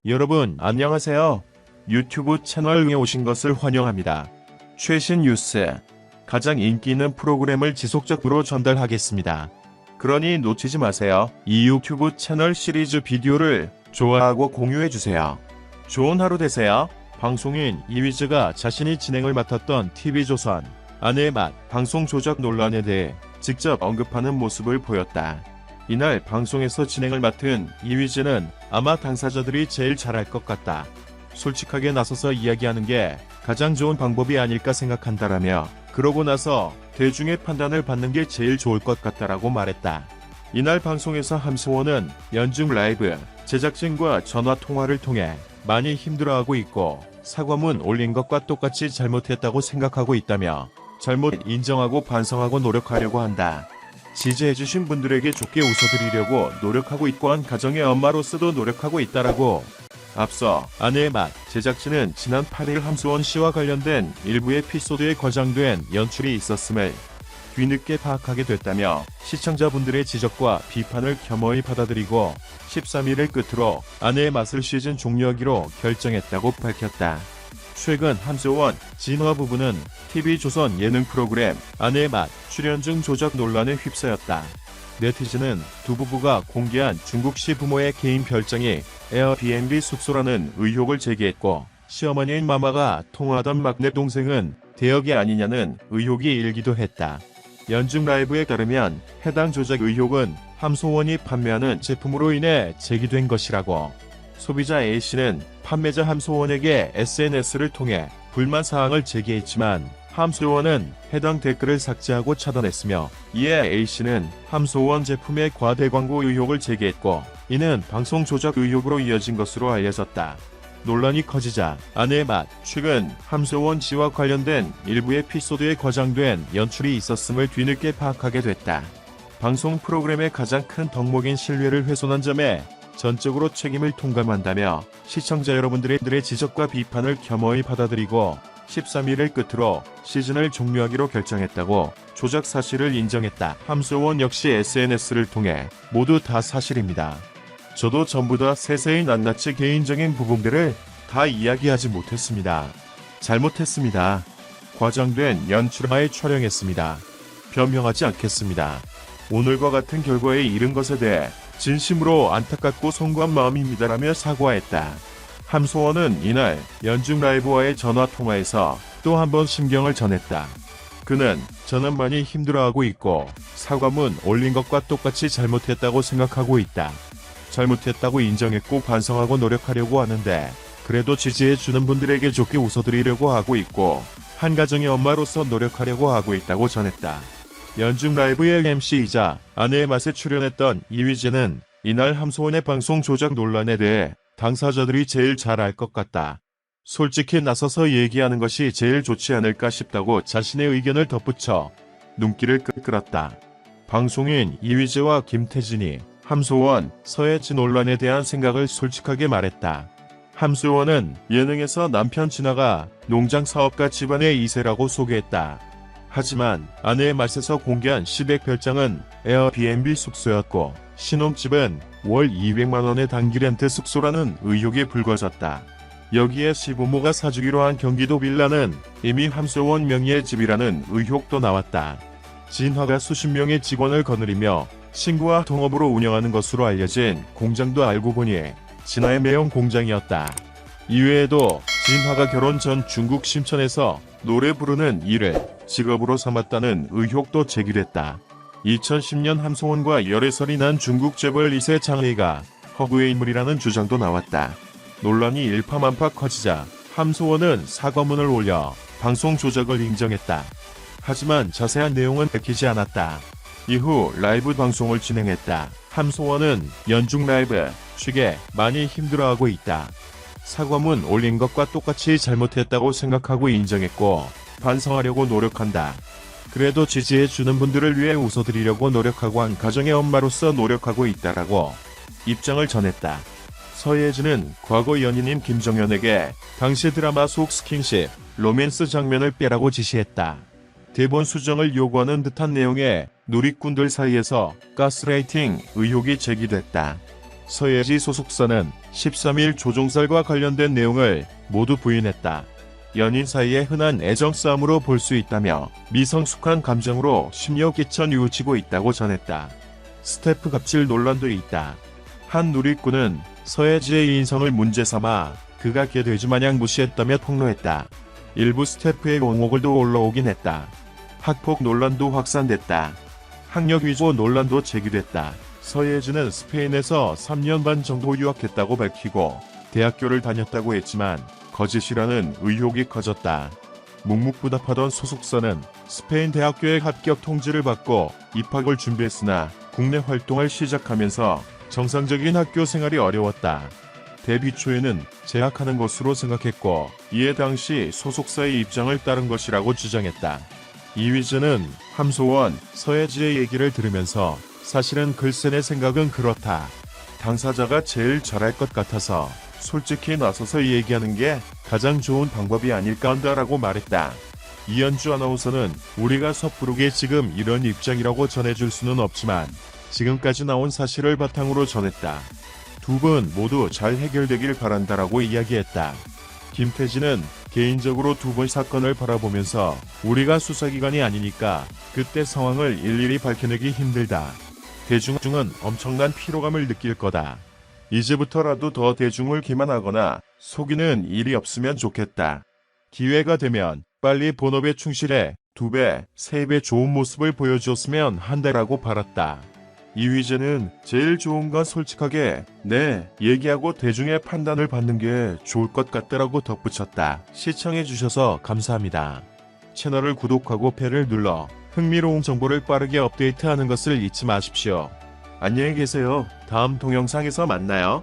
여러분 안녕하세요. 유튜브 채널에 오신 것을 환영합니다. 최신 뉴스, 가장 인기 있는 프로그램을 지속적으로 전달하겠습니다. 그러니 놓치지 마세요. 이 유튜브 채널 시리즈 비디오를 좋아하고 공유해주세요. 좋은 하루 되세요. 방송인 이휘재가 자신이 진행을 맡았던 TV조선 아내의 맛 방송 조작 논란에 대해 직접 언급하는 모습을 보였다. 이날 방송에서 진행을 맡은 이휘재는 아마 당사자들이 제일 잘할 것 같다. 솔직하게 나서서 이야기하는 게 가장 좋은 방법이 아닐까 생각한다라며 그러고 나서 대중의 판단을 받는 게 제일 좋을 것 같다라고 말했다. 이날 방송에서 함소원은 연중 라이브 제작진과 전화통화를 통해 많이 힘들어하고 있고 사과문 올린 것과 똑같이 잘못했다고 생각하고 있다며 잘못 인정하고 반성하고 노력하려고 한다. 지지해주신 분들에게 좋게 웃어드리려고 노력하고 있고 한 가정의 엄마로서도 노력하고 있다라고. 앞서 아내의 맛 제작진은 지난 8일 함소원 씨와 관련된 일부 에피소드에 과장된 연출이 있었음을 뒤늦게 파악하게 됐다며 시청자분들의 지적과 비판을 겸허히 받아들이고 13일을 끝으로 아내의 맛을 시즌 종료하기로 결정했다고 밝혔다. 최근 함소원, 진화 부부는 TV조선 예능 프로그램 아내의 맛 출연 중 조작 논란에 휩싸였다. 네티즌은 두 부부가 공개한 중국시 부모의 개인 별장이 에어비앤비 숙소라는 의혹을 제기했고 시어머니인 마마가 통화하던 막내 동생은 대역이 아니냐는 의혹이 일기도 했다. 연중 라이브에 따르면 해당 조작 의혹은 함소원이 판매하는 제품으로 인해 제기된 것이라고. 소비자 A씨는 판매자 함소원에게 SNS를 통해 불만사항을 제기했지만 함소원은 해당 댓글을 삭제하고 차단했으며 이에 A씨는 함소원 제품의 과대 광고 의혹을 제기했고 이는 방송 조작 의혹으로 이어진 것으로 알려졌다. 논란이 커지자 아내의 맛 최근 함소원 씨와 관련된 일부 에피소드에 과장된 연출이 있었음을 뒤늦게 파악하게 됐다. 방송 프로그램의 가장 큰 덕목인 신뢰를 훼손한 점에 전적으로 책임을 통감한다며 시청자 여러분들의 지적과 비판을 겸허히 받아들이고 13일을 끝으로 시즌을 종료하기로 결정했다고 조작 사실을 인정했다. 함소원 역시 SNS를 통해 모두 다 사실입니다. 저도 전부 다 세세히 낱낱이 개인적인 부분들을 다 이야기하지 못했습니다. 잘못했습니다. 과장된 연출하에 촬영했습니다. 변명하지 않겠습니다. 오늘과 같은 결과에 이른 것에 대해 진심으로 안타깝고 송구한 마음입니다라며 사과했다. 함소원은 이날 연중 라이브와의 전화통화에서 또 한 번 심경을 전했다. 그는 저는 많이 힘들어하고 있고 사과문 올린 것과 똑같이 잘못했다고 생각하고 있다. 잘못했다고 인정했고 반성하고 노력하려고 하는데 그래도 지지해주는 분들에게 좋게 웃어드리려고 하고 있고 한 가정의 엄마로서 노력하려고 하고 있다고 전했다. 연중 라이브의 MC이자 아내의 맛에 출연했던 이휘재는 이날 함소원의 방송 조작 논란에 대해 당사자들이 제일 잘 알 것 같다. 솔직히 나서서 얘기하는 것이 제일 좋지 않을까 싶다고 자신의 의견을 덧붙여 눈길을 끌었다. 방송인 이휘재와 김태진이 함소원, 서예진 논란에 대한 생각을 솔직하게 말했다. 함소원은 예능에서 남편 진화가 농장 사업가 집안의 2세라고 소개했다. 하지만 아내의 맛에서 공개한 시댁 별장은 에어비앤비 숙소였고 신혼집은 월 200만원의 단기 렌트 숙소라는 의혹이 불거졌다. 여기에 시부모가 사주기로 한 경기도 빌라는 이미 함소원 명의의 집이라는 의혹도 나왔다. 진화가 수십 명의 직원을 거느리며 친구와 동업으로 운영하는 것으로 알려진 공장도 알고 보니 진화의 매형 공장이었다. 이외에도 진화가 결혼 전 중국 심천에서 노래 부르는 일을 직업으로 삼았다는 의혹도 제기됐다. 2010년 함소원과 열애설이 난 중국 재벌 2세 장래가 허구의 인물이라는 주장도 나왔다. 논란이 일파만파 커지자 함소원은 사과문을 올려 방송 조작을 인정했다. 하지만 자세한 내용은 밝히지 않았다. 이후 라이브 방송을 진행했다. 함소원은 연중 라이브 취재 많이 힘들어하고 있다. 사과문 올린 것과 똑같이 잘못했다고 생각하고 인정했고 반성하려고 노력한다. 그래도 지지해주는 분들을 위해 웃어드리려고 노력하고 한 가정의 엄마로서 노력하고 있다라고 입장을 전했다. 서예진은 과거 연인인 김정현에게 당시 드라마 속 스킨십, 로맨스 장면을 빼라고 지시했다. 대본 수정을 요구하는 듯한 내용의 누리꾼들 사이에서 가스라이팅 의혹이 제기됐다. 서예지 소속사는 13일 조종설과 관련된 내용을 모두 부인했다. 연인 사이의 흔한 애정 싸움으로 볼 수 있다며 미성숙한 감정으로 심려 끼쳐 뉘우치고 있다고 전했다. 스태프 갑질 논란도 있다. 한 누리꾼은 서예지의 인성을 문제 삼아 그가 개돼지마냥 무시했다며 폭로했다. 일부 스태프의 옹호글도 올라오긴 했다. 학폭 논란도 확산됐다. 학력 위조 논란도 제기됐다. 서예지는 스페인에서 3년 반 정도 유학했다고 밝히고 대학교를 다녔다고 했지만 거짓이라는 의혹이 커졌다. 묵묵부답하던 소속사는 스페인 대학교의 합격 통지를 받고 입학을 준비했으나 국내 활동을 시작하면서 정상적인 학교 생활이 어려웠다. 데뷔 초에는 재학하는 것으로 생각했고 이에 당시 소속사의 입장을 따른 것이라고 주장했다. 이휘재는 함소원, 서예지의 얘기를 들으면서 사실은 글쎄 내 생각은 그렇다. 당사자가 제일 잘할 것 같아서 솔직히 나서서 얘기하는 게 가장 좋은 방법이 아닐까 한다라고 말했다. 이현주 아나운서는 우리가 섣부르게 지금 이런 입장이라고 전해줄 수는 없지만 지금까지 나온 사실을 바탕으로 전했다. 두 분 모두 잘 해결되길 바란다라고 이야기했다. 김태진은 개인적으로 두 번 사건을 바라보면서 우리가 수사기관이 아니니까 그때 상황을 일일이 밝혀내기 힘들다. 대중은 엄청난 피로감을 느낄 거다. 이제부터라도 더 대중을 기만하거나 속이는 일이 없으면 좋겠다. 기회가 되면 빨리 본업에 충실해 2배, 3배 좋은 모습을 보여줬으면 한다라고 바랐다. 이휘재는 제일 좋은 건 솔직하게 네 얘기하고 대중의 판단을 받는 게 좋을 것 같다라고 덧붙였다. 시청해주셔서 감사합니다. 채널을 구독하고 배를 눌러 흥미로운 정보를 빠르게 업데이트하는 것을 잊지 마십시오. 안녕히 계세요. 다음 동영상에서 만나요.